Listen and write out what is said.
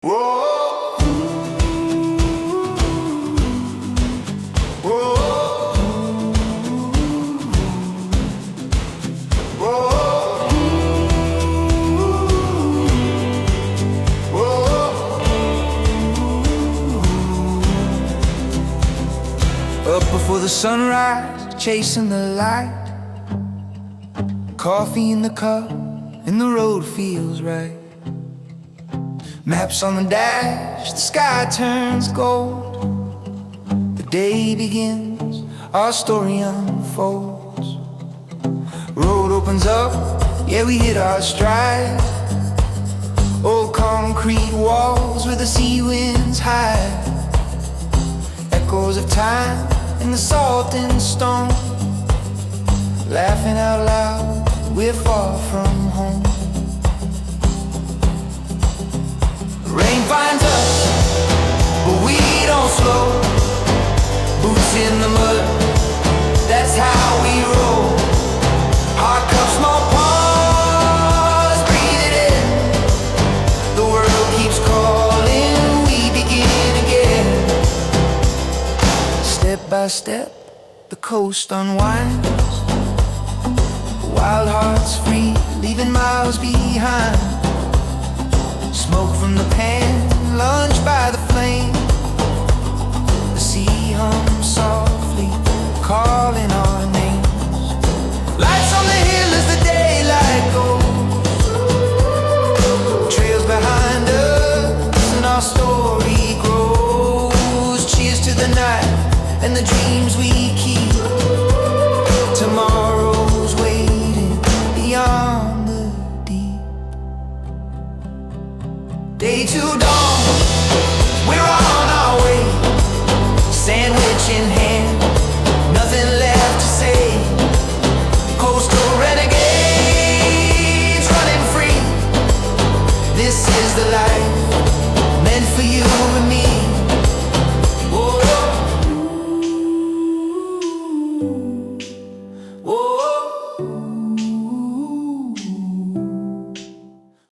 Whoa. Whoa. Whoa. Whoa. Up before the sunrise, chasing the light. Coffee in the cup, and the road feels right. Maps on the dash, the sky turns gold. The day begins, our story unfolds. Road opens up, yeah, we hit our stride. Old concrete walls where the sea winds hide. Echoes of time in the salt and stone. Laughing out loud, we're far from home. Rain finds us, but we don't slow. Boots in the mud, that's how we roll. Hard cup, small paws, breathe it in. The world keeps calling, we begin again. Step by step, the coast unwinds. Wild hearts free, leaving miles behind. Smoke from the pan, lunch by the flame. The sea hums softly, calling our names. Lights on the hill as the daylight goes. Trails behind us and our story grows. Cheers to the night and the dreams we keep. Tomorrow's waiting beyond the deep. Day to dawn, we're on our way. Sandwich in hand, nothing left to say. Coastal renegades running free. This is the life meant for you